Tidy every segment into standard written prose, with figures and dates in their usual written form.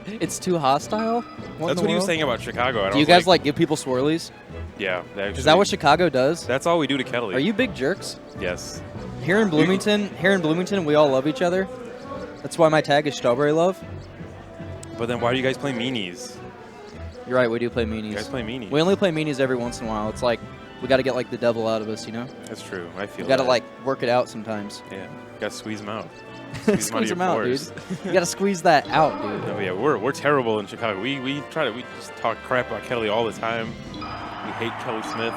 It's too hostile? That's what he was saying about Chicago. Do you guys like give people swirlies? Yeah. Actually, is that what Chicago does? That's all we do to Kelly. Are you big jerks? Yes. Here in Bloomington, we all love each other. That's why my tag is Strawberry Love. But then why do you guys play meanies? You're right, we do play meanies. You guys play meanies. We only play meanies every once in a while. It's like we got to get like the devil out of us, you know? That's true. I feel. We got to like work it out sometimes. Yeah. Got to squeeze them out. Squeeze them out, dude. You got to squeeze that out, dude. No, yeah, we're terrible in Chicago. We just talk crap about Kelly all the time. We hate Kelly Smith.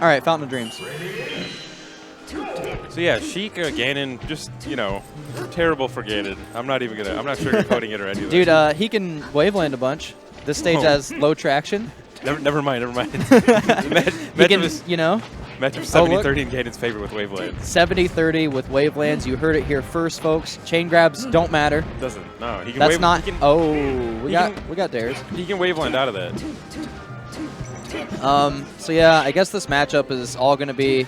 All right, Fountain of Dreams. So yeah, Sheik, Ganon, just, you know, terrible for Ganon. I'm not sugarcoating it or anything. Dude, he can waveland a bunch. This stage has low traction. Never mind. He can, you know. Match of 70-30 in Ganon's favor with wavelands. 70-30 with wavelands. You heard it here first, folks. Chain grabs don't matter. Doesn't. No, he can. That's not. We got dares. He can waveland out of that. So yeah, I guess this matchup is all going to be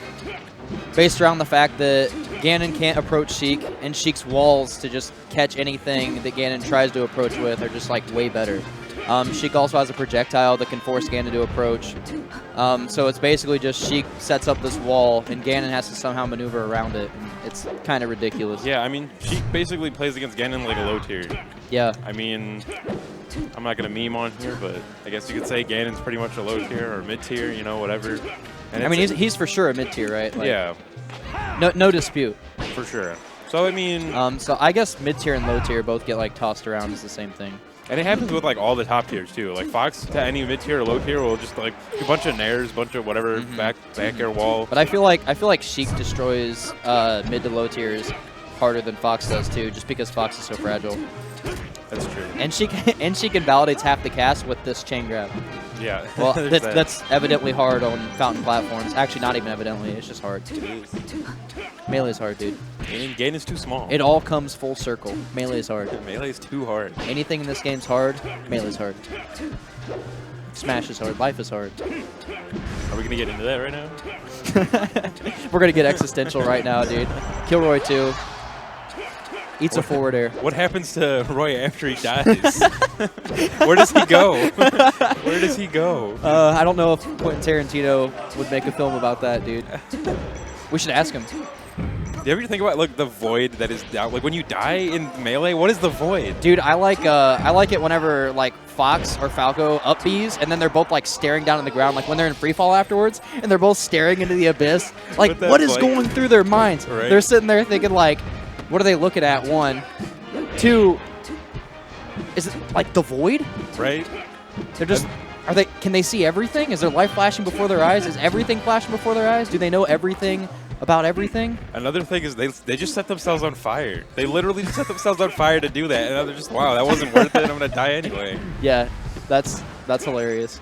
based around the fact that Ganon can't approach Sheik, and Sheik's walls to just catch anything that Ganon tries to approach with are just like way better. Sheik also has a projectile that can force Ganon to approach. So it's basically just Sheik sets up this wall, and Ganon has to somehow maneuver around it. And it's kind of ridiculous. Yeah, I mean, Sheik basically plays against Ganon like a low tier. Yeah. I mean, I'm not going to meme on here, but I guess you could say Ganon's pretty much a low tier or mid tier, you know, whatever. And I mean, he's for sure a mid tier, right? Like, yeah. No dispute. For sure. So, I mean... so I guess mid tier and low tier both get like tossed around as the same thing. And it happens with like all the top tiers too. Like Fox to any mid tier or low tier will just like a bunch of nairs, bunch of whatever back air wall. But I feel like Sheik destroys mid to low tiers harder than Fox does too, just because Fox is so fragile. That's true. And Sheik invalidates half the cast with this chain grab. Yeah. Well, that's evidently hard on fountain platforms. Actually, not even evidently. It's just hard. It is. Melee is hard, dude. Ganon is too small. It all comes full circle. Melee is hard. Melee is too hard. Anything in this game's hard. Melee is hard. Smash is hard. Life is hard. Are we going to get into that right now? We're going to get existential right now, dude. Kilroy 2. Eats a forward air. What happens to Roy after he dies? Where does he go? Where does he go? I don't know if Quentin Tarantino would make a film about that, dude. We should ask him. Do you ever think about like the void that is down? Like when you die in Melee, what is the void? Dude, I like it whenever like Fox or Falco up Bs, and then they're both like staring down on the ground, like when they're in free fall afterwards, and they're both staring into the abyss. Like, what is going through their minds? Right. They're sitting there thinking like, what are they looking at? 1, 2. Is it like the void? Right. They're just. Can they see everything? Is their life flashing before their eyes? Is everything flashing before their eyes? Do they know everything about everything? Another thing is they just set themselves on fire. They literally just set themselves on fire to do that, and they're just, wow, that wasn't worth it. I'm gonna die anyway. Yeah, that's hilarious.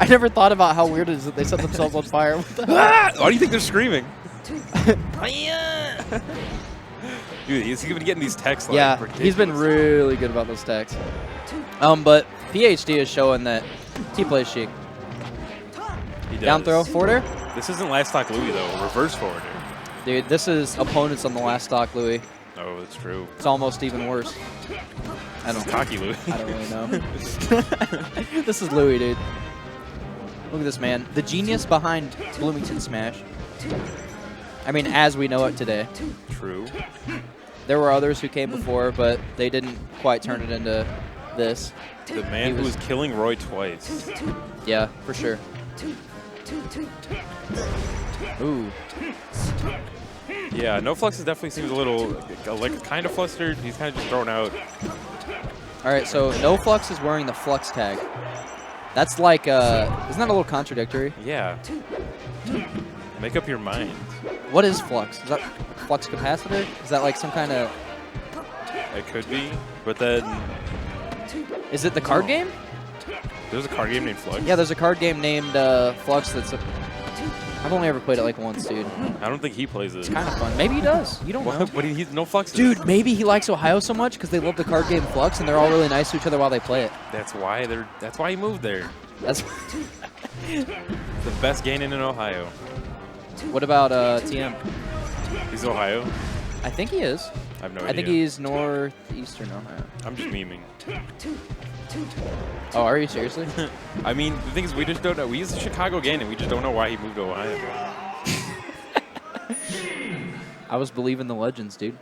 I never thought about how weird it is that they set themselves on fire. Why do you think they're screaming? Dude, he's even getting these texts. Like, yeah, ridiculous. He's been really good about those texts. But PhD is showing that he plays Sheik. He does. Down throw, forward air? This isn't last stock Louis, though. Reverse forward air. Dude, this is opponents on the last stock Louis. Oh, that's true. It's almost even worse. I don't know. Cocky Louis. I don't really know. This is Louis, dude. Look at this man. The genius behind Bloomington Smash. I mean, as we know it today. True. There were others who came before, but they didn't quite turn it into this. The man who was killing Roy twice. Yeah, for sure. Ooh. Yeah, NoFluxes definitely seems a little, like, kind of flustered. He's kind of just thrown out. All right, so NoFlux is wearing the Flux tag. That's like, isn't that a little contradictory? Yeah. Make up your mind. What is Flux? Is that Flux capacitor? Is that like some kind of... It could be, but then... Is it the card game? There's a card game named Flux? Yeah, there's a card game named Flux that's... I've only ever played it like once, dude. I don't think he plays it. It's kind of fun. Maybe he does. You don't know. But he's NoFluxes. Dude, maybe he likes Ohio so much because they love the card game Flux and they're all really nice to each other while they play it. That's why he moved there. That's the best Ganon in Ohio. What about TM? He's Ohio. I think he is. I have no idea. I think he's northeastern Ohio. I'm just memeing. Oh, are you seriously? I mean, the thing is, we just don't know. We use Chicago Ganon. We just don't know why he moved to Ohio. I was believing the legends, dude.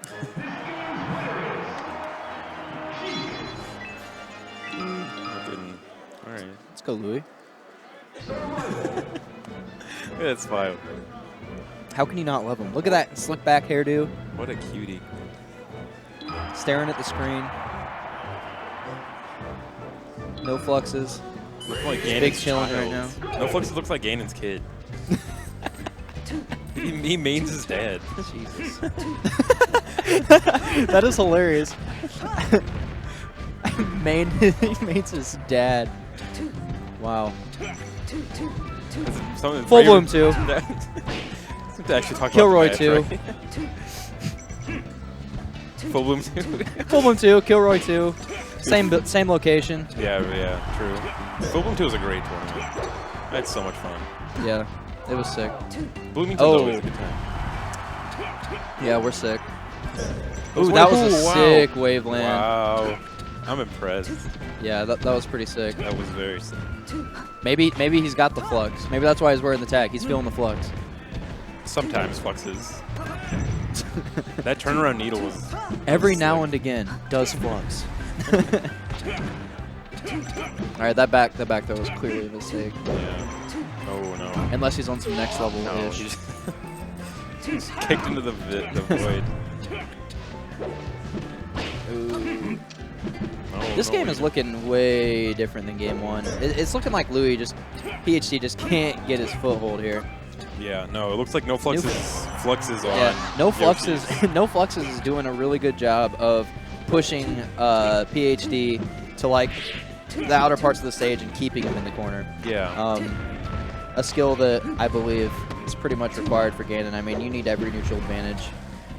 All right. Let's go, Louis. Yeah, it's fine. How can you not love him? Look at that slick back hairdo. What a cutie. Staring at the screen. NoFluxes. Looks like Big Ganon's chilling right child. now. NoFluxes looks like Ganon's kid. he mains his dad. Jesus. That is hilarious. He mains his dad. Wow. Full Bloom 2. Actually talk Kilroy about 2. Right? Full Bloom 2. Full Bloom 2, Kilroy 2. Same location. Yeah, true. Full Bloom 2 was a great tournament. I had so much fun. Yeah, it was sick. Bloomington's always a good time. Yeah, we're sick. Ooh, that was a sick waveland. Wow. I'm impressed. Yeah, that was pretty sick. That was very sick. Maybe he's got the flux. Maybe that's why he's wearing the tag. He's feeling the flux. Sometimes fluxes. That turnaround needle was... Every now and again does flux. All right, that back throw was clearly a mistake. Yeah. Oh, no. Unless he's on some next level No, ish. he's kicked into the void. Ooh. Oh, This no, game is looking way different than game 1. It's looking like Louis PhD just can't get his foothold here. Yeah, no, it looks like fluxes on. Yeah, Yoshi's. NoFluxes is doing a really good job of pushing PhD to like the outer parts of the stage and keeping him in the corner. Yeah. A skill that I believe is pretty much required for Ganon. I mean, you need every neutral advantage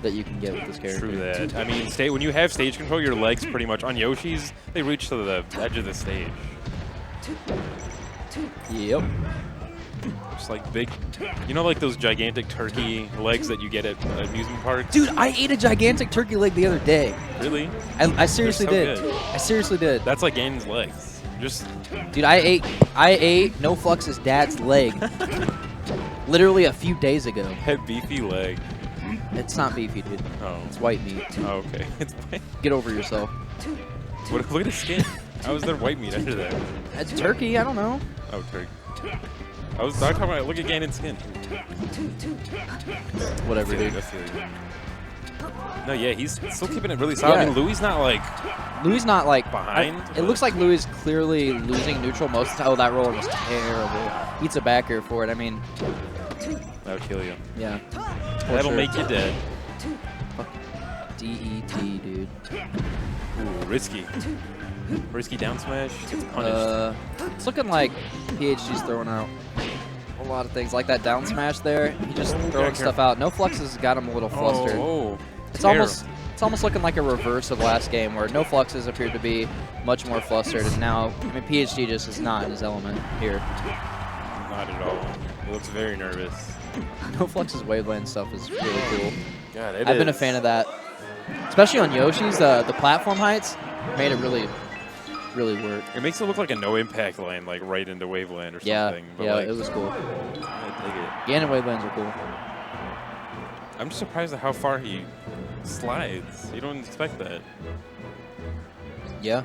that you can get with this character. True that. I mean, when you have stage control, your legs pretty much on Yoshi's, they reach to the edge of the stage. Yep. Just like big, you know, like those gigantic turkey legs that you get at amusement parks? Dude, I ate a gigantic turkey leg the other day. Really? I seriously They're did. so good. I seriously did. That's like Ganon's legs. Just. Dude, I ate NoFlux's dad's leg literally a few days ago. That beefy leg. It's not beefy, dude. Oh. It's white meat. Oh, okay. It's Get over yourself. look at his skin. How is there white meat under there? It's turkey, I don't know. Oh, turkey. I was talking about, look at Ganon's skin. Whatever, dude. No, yeah, he's still keeping it really solid. Yeah. I mean, Louis not like behind. It looks like Louis is clearly losing neutral most of the time. Oh, that roller was terrible. Eats a back air for it. I mean, That'll kill you. yeah. That'll make you dead. D-E-T, dude. Ooh, risky. Risky down smash. Gets punished. It's looking like PhD's throwing out a lot of things. Like that down smash there. He just throwing stuff out. NoFluxes has got him a little flustered. Oh, It's almost looking like a reverse of last game where NoFluxes appeared to be much more flustered, and now I mean PhD just is not in his element here. Not at all. He looks very nervous. NoFlux's waveland stuff is really cool. God, I've been a fan of that, especially on Yoshi's. The platform heights made it really work. It makes it look like a no impact line, like right into Waveland or something. Yeah, But yeah, like, it was cool. I dig it. Ganon wavelands are cool. I'm just surprised at how far he slides. You don't expect that. Yeah.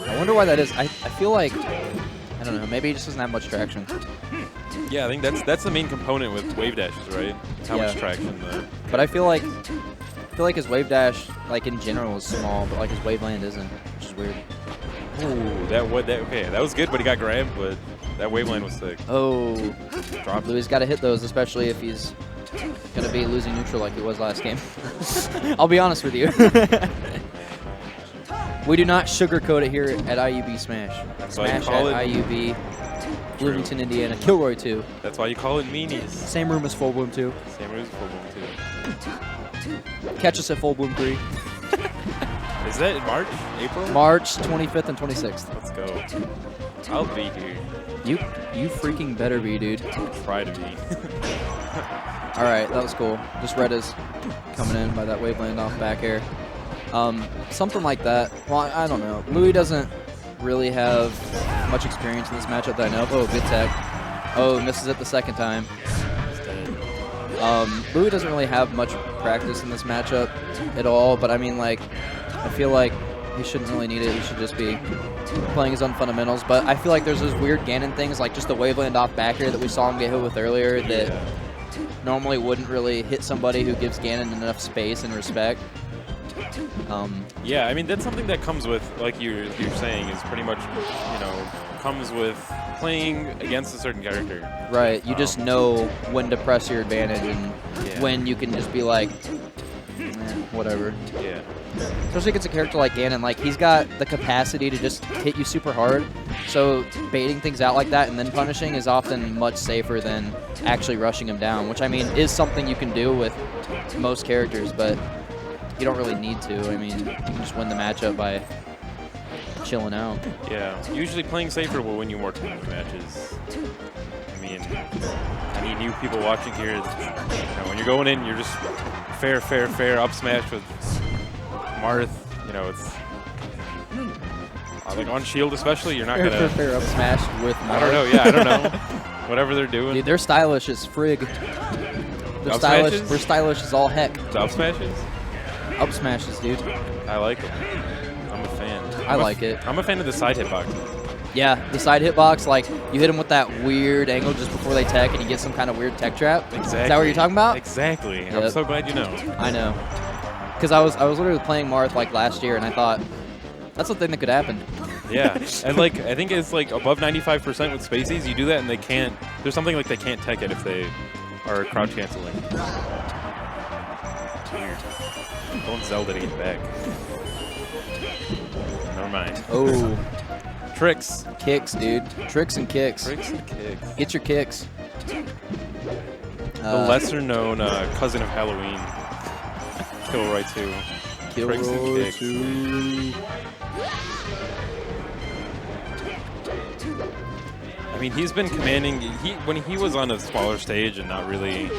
I wonder why that is. I feel like, I don't know, maybe he just doesn't have much traction. Yeah, I think that's the main component with wave dashes, right? It's how much traction the. But I feel like his wave dash, like in general, is small, but like his waveland isn't, which is weird. Ooh, that was good, but he got grabbed, but that waveland was sick. Oh, Louis got to hit those, especially if he's going to be losing neutral like he was last game. I'll be honest with you. We do not sugarcoat it here at IUB Smash. Smash at IUB, Bloomington, Indiana. Kilroy 2. That's why you call it meanies. Same room as Full Bloom 2. Same room as Full Bloom 2. Catch us at Full Bloom 3. Is that in March? April? March 25th and 26th. Let's go. I'll be here. You freaking better be, dude. I'll try to be. All right, that was cool. Just Red is coming in by that wave land off back air. Something like that. Well, I don't know. Louis doesn't really have much experience in this matchup that I know of. Oh, good tech. Oh, misses it the second time. Louis doesn't really have much practice in this matchup at all, but I mean, like, I feel like he shouldn't really need it. He should just be playing his own fundamentals. But I feel like there's those weird Ganon things, like just the waveland off back air that we saw him get hit with earlier that normally wouldn't really hit somebody who gives Ganon enough space and respect. Yeah, I mean, that's something that comes with, like you're saying, is pretty much, you know, comes with playing against a certain character. Right, you just know when to press your advantage and when you can just be like, whatever. Yeah. Especially if it's a character like Ganon, like he's got the capacity to just hit you super hard. So baiting things out like that and then punishing is often much safer than actually rushing him down, which I mean is something you can do with most characters, but you don't really need to. I mean, you can just win the matchup by chilling out. Yeah, usually playing safer will win you more tournament matches. I mean, any new people watching here, you know, when you're going in, you're just fair, up smash with Marth. You know, it's like on shield especially, you're not gonna fair up smash with Marth. I don't know. Yeah, I don't know. Whatever they're doing. Dude, they're stylish as frig. They're Up stylish. smashes? We're stylish as all heck. The up smashes? Up smashes, dude. I like it. I'm a fan. I like it. I'm a fan of the side hitbox. Yeah, the side hitbox, like you hit them with that weird angle just before they tech, and you get some kind of weird tech trap. Exactly. Is that what you're talking about? Exactly. Yep. I'm so glad you know. I know. Because I was literally playing Marth like last year, and I thought that's the thing that could happen. Yeah, and like I think it's like above 95% with spacies. You do that, and they can't. There's something like they can't tech it if they are crouch canceling. Weird. Don't Zelda to get back. Never mind. Oh. Tricks. Kicks, dude. Tricks and kicks. Tricks and kicks. Get your kicks. The lesser-known cousin of Halloween. Kilroy 2. Tricks and Kilroy kicks. 2. I mean, he's been commanding. When he was on a smaller stage and not really,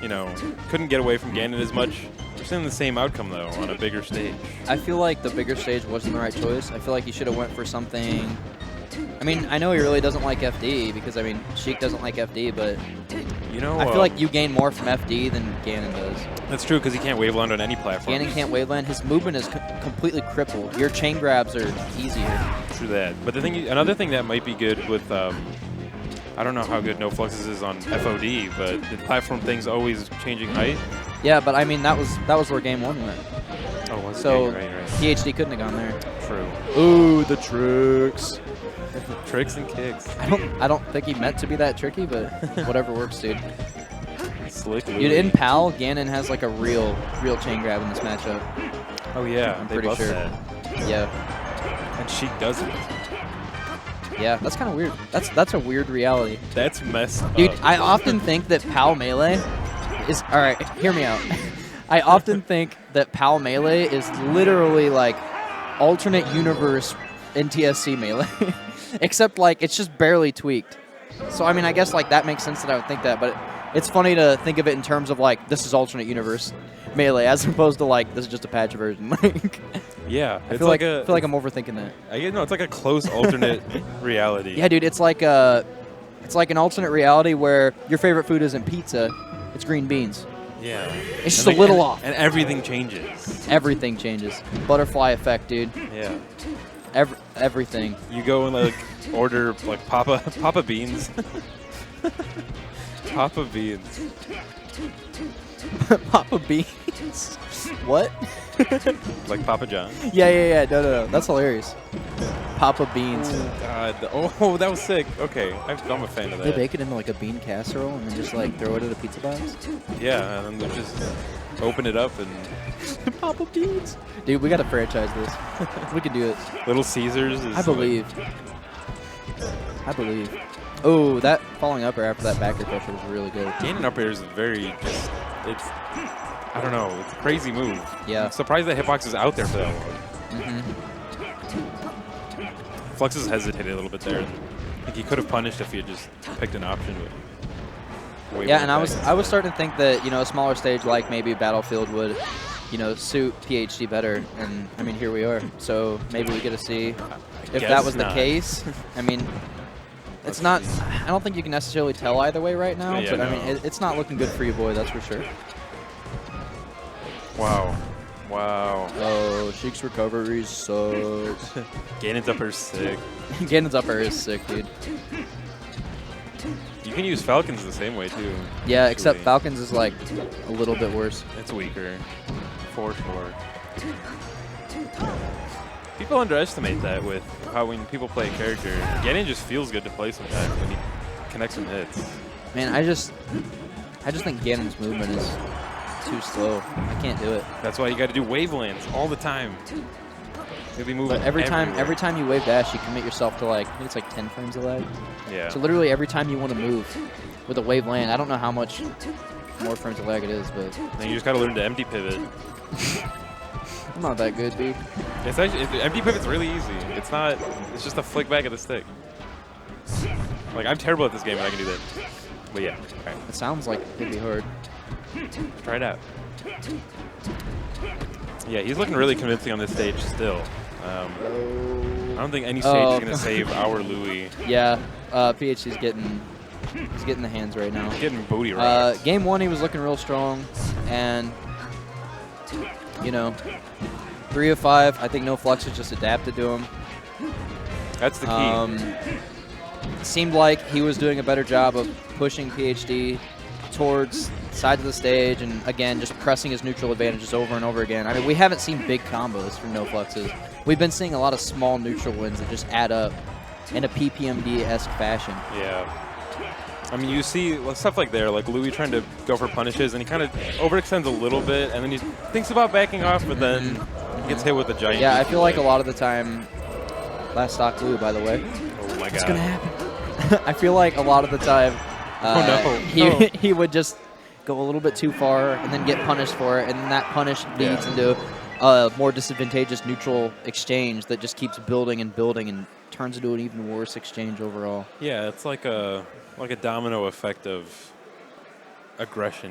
you know, couldn't get away from Ganon as much. We're seeing the same outcome though on a bigger stage. I feel like the bigger stage wasn't the right choice. I feel like he should have went for something. I mean, I know he really doesn't like FD because I mean, Sheik doesn't like FD, but you know, I feel like you gain more from FD than Ganon does. That's true because he can't waveland on any platform. Ganon can't waveland. His movement is completely crippled. Your chain grabs are easier. True that. But the thing, another thing that might be good with, I don't know how good NoFluxes is on FOD, but the platform thing's always changing height. Yeah, but I mean that was where game 1 went. Oh, was it? So Yeah, right. PhD couldn't have gone there. True. Ooh, the tricks. Tricks and kicks. I don't think he meant to be that tricky, but whatever works, dude. Slick Louis. Dude, in PAL, Ganon has like a real chain grab in this matchup. Oh yeah, I'm they pretty bust sure. that. Yeah. And Sheik doesn't. Yeah, that's kind of weird. That's a weird reality. That's messed up. Dude, I often think that PAL Melee is... Alright, hear me out. I often think that PAL Melee is literally like alternate universe NTSC Melee. Except like it's just barely tweaked. So I mean, I guess like that makes sense that I would think that, but it's funny to think of it in terms of like this is alternate universe Melee as opposed to like this is just a patch version. Like yeah, I feel like I'm overthinking that. No, it's like a close alternate reality. Yeah, dude, it's like an alternate reality where your favorite food isn't pizza, it's green beans. Yeah. It's just a little off. And everything changes. Everything changes. Butterfly effect, dude. Yeah. Everything. You go and like order like Papa Beans. Papa Beans. Papa Beans? What? Like Papa John. Yeah. No. That's hilarious. Papa Beans. Oh, God. Oh, that was sick. Okay. I'm a fan of that. They bake it into like a bean casserole and then just like throw it in a pizza box? Yeah, and then they just open it up and... Papa Beans. Dude, we got to franchise this. We can do it. Little Caesars is... I believe. Oh, that falling up air after that backer pressure was really good. Ganon up air is very just... It's... I don't know. It's a crazy move. Yeah. I'm surprised that hitbox is out there for that long. Mm-hmm. Fluxes hesitated a little bit there. I think he could have punished if he had just picked an option. But way Yeah, more and I impact. was starting to think that, you know, a smaller stage like maybe Battlefield would, you know, suit PhD better. And I mean, here we are. So maybe we get to see if that guess was not. the case. I mean, it's not. I don't think you can necessarily tell either way right now. Yeah, but I no. mean, it's not looking good for you, boy. That's for sure. Wow. Wow. Oh, Sheik's recovery sucks. Ganon's up are sick. Ganon's upper is sick, dude. You can use Falcons the same way, too. Yeah, except actually. Falcons is like a little bit worse. It's weaker. For sure. People underestimate that with how when people play a character, Ganon just feels good to play sometimes when he connects some hits. Man, I just think Ganon's movement is too slow. I can't do it. That's why you got to do wavelands all the time. You'll be moving But every everywhere. time you wave dash, you commit yourself to like, I think it's like 10 frames of lag. Yeah. So literally every time you want to move with a wave land, I don't know how much more frames of lag it is, but Then you just got to learn to empty pivot. I'm not that good, dude. It's actually empty pivot's really easy. It's not. It's just a flick back of the stick. Like I'm terrible at this game, and I can do that. But yeah, all right, It sounds like it could be hard. try it out. Yeah, he's looking really convincing on this stage still. I don't think any stage is gonna save our Louis. Yeah, PhD's getting the hands right now. Getting booty rocked. Game 1, he was looking real strong, and you know, 3 of 5. I think NoFluxes just adapted to him. That's the key. Seemed like he was doing a better job of pushing PhD towards sides of the stage, and again, just pressing his neutral advantages over and over again. I mean, we haven't seen big combos from NoFluxes. We've been seeing a lot of small neutral wins that just add up in a PPMD-esque fashion. Yeah. I mean, you see stuff like there, like Louis trying to go for punishes, and he kind of overextends a little bit, and then he thinks about backing off, but then he gets hit with a giant. Yeah, I DQ feel like a leg. lot of the time, last stock Louis, by the way. Oh my god. What's gonna happen? I feel like a lot of the time, no. he would just go a little bit too far and then get punished for it, and then that punish leads into a more disadvantageous neutral exchange that just keeps building and building and turns into an even worse exchange overall. Yeah, it's like a domino effect of aggression.